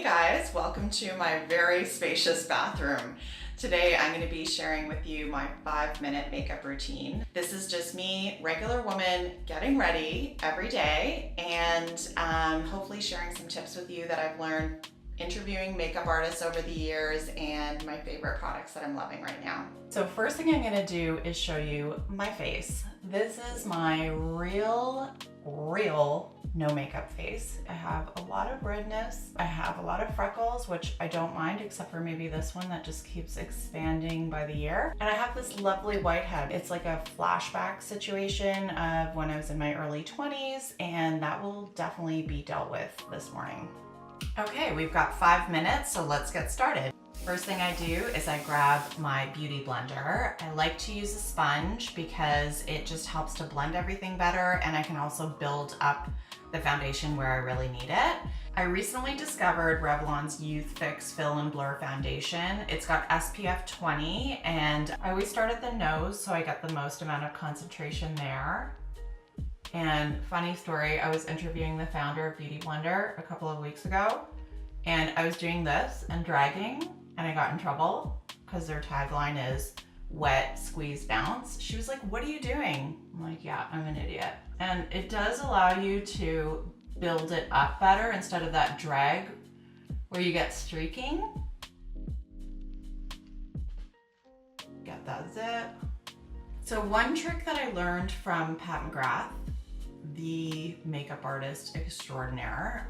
Hey guys, welcome to my very spacious bathroom. Today I'm going to be sharing with you my 5-minute makeup routine. This is just me, regular woman, getting ready every day and hopefully sharing some tips with you that I've learned interviewing makeup artists over the years and my favorite products that I'm loving right now. So first thing I'm going to do is show you my face. This is my real no makeup face. I have a lot of redness. I have a lot of freckles, which I don't mind, except for maybe this one that just keeps expanding by the year. And I have this lovely whitehead. It's like a flashback situation of when I was in my early 20s, and that will definitely be dealt with this morning. Okay, we've got 5 minutes, so let's get started. First thing I do is I grab my beauty blender. I like to use a sponge because it just helps to blend everything better, and I can also build up the foundation where I really need it. I recently discovered Revlon's Youth Fix Fill and Blur Foundation. It's got SPF 20, and I always start at the nose so I get the most amount of concentration there. And funny story, I was interviewing the founder of Beauty Blender a couple of weeks ago, and I was doing this and dragging, and I got in trouble because their tagline is wet, squeeze, bounce. She was like, "What are you doing?" I'm like, "Yeah, I'm an idiot." And it does allow you to build it up better instead of that drag where you get streaking. Get that zip. So one trick that I learned from Pat McGrath, the makeup artist extraordinaire,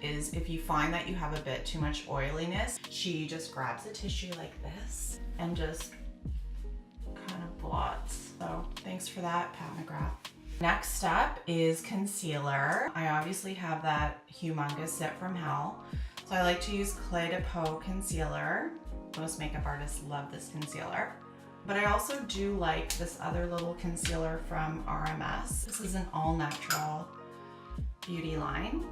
is if you find that you have a bit too much oiliness, she just grabs a tissue like this and just kind of blots. So thanks for that, Pat McGrath. Next step is concealer. I obviously have that humongous zip from hell, so I like to use Clé de Peau concealer. Most makeup artists love this concealer. But I also do like this other little concealer from RMS. This is an all-natural beauty line.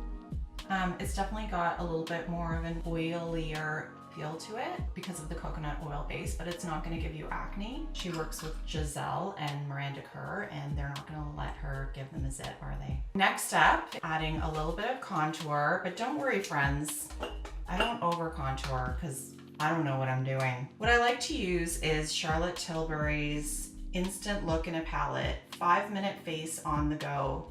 It's definitely got a little bit more of an oilier feel to it because of the coconut oil base, but it's not going to give you acne. She works with Giselle and Miranda Kerr, and they're not going to let her give them a zit, are they? Next step, adding a little bit of contour, but don't worry friends, I don't over contour because I don't know what I'm doing. What I like to use is Charlotte Tilbury's Instant Look in a Palette, 5-minute face on the go.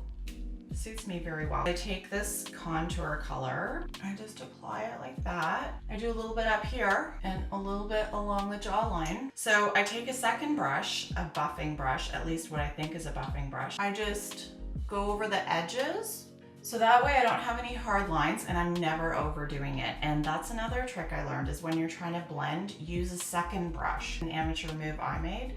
Suits me very well. I take this contour color, I just apply it like that. I do a little bit up here and a little bit along the jawline. So I take a second brush, a buffing brush, at least what I think is a buffing brush. I just go over the edges. So that way I don't have any hard lines and I'm never overdoing it. And that's another trick I learned is when you're trying to blend, use a second brush. An amateur move I made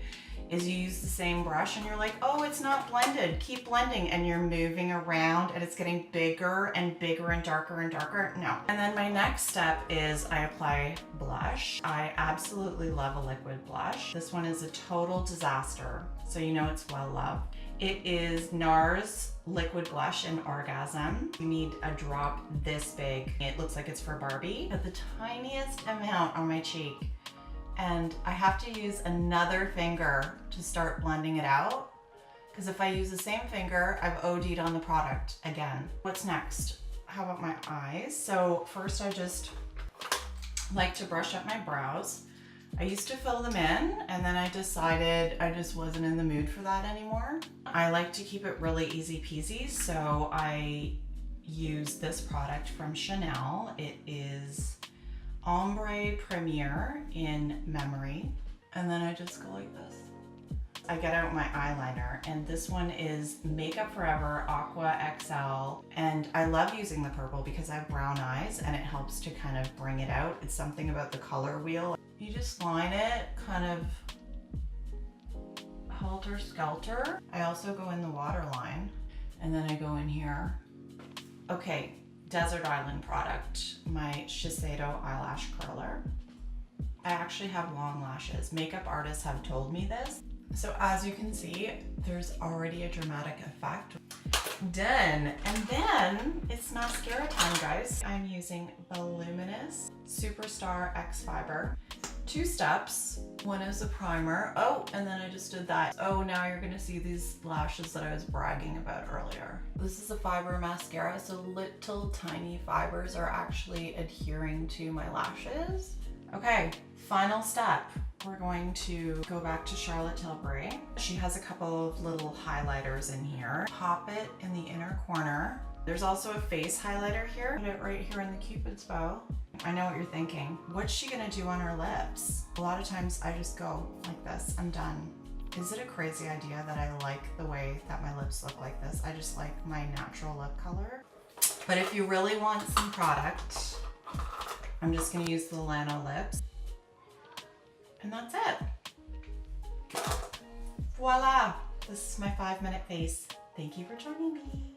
is you use the same brush and you're like, oh, it's not blended, keep blending, and you're moving around and it's getting bigger and bigger and darker. No. And then my next step is I apply blush. I absolutely love a liquid blush. This one is a total disaster, so you know it's well loved. It is Nars liquid blush in Orgasm. You need a drop this big. It looks like it's for Barbie, but the tiniest amount on my cheek. And I have to use another finger to start blending it out, because if I use the same finger, I've OD'd on the product again. What's next? How about my eyes? So first I just like to brush up my brows. I used to fill them in, and then I decided I just wasn't in the mood for that anymore. I like to keep it really easy peasy, so I use this product from Chanel. It is Ombre Premiere in Memory, and then I just go like this. I get out my eyeliner, and this one is Makeup Forever Aqua XL, and I love using the purple because I have brown eyes and it helps to kind of bring it out. It's something about the color wheel. You just line it kind of helter-skelter. I also go in the waterline, and then I go in here. Okay, Desert Island product, my Shiseido eyelash curler. I actually have long lashes. Makeup artists have told me this. So as you can see, there's already a dramatic effect. Done. And then it's mascara time, guys. I'm using Voluminous Superstar X Fiber. 2 steps. One is a primer. Oh, and then I just did that. Oh, now you're gonna see these lashes that I was bragging about earlier. This is a fiber mascara, so little tiny fibers are actually adhering to my lashes. Okay, final step. We're going to go back to Charlotte Tilbury. She has a couple of little highlighters in here. Pop it in the inner corner. There's also a face highlighter here. Put it right here in the Cupid's bow. I know what you're thinking. What's she gonna do on her lips? A lot of times I just go like this, I'm done. Is it a crazy idea that I like the way that my lips look like this? I just like my natural lip color. But if you really want some product, I'm just gonna use the Lanolips. And that's it. Voila! This is my 5-minute face. Thank you for joining me.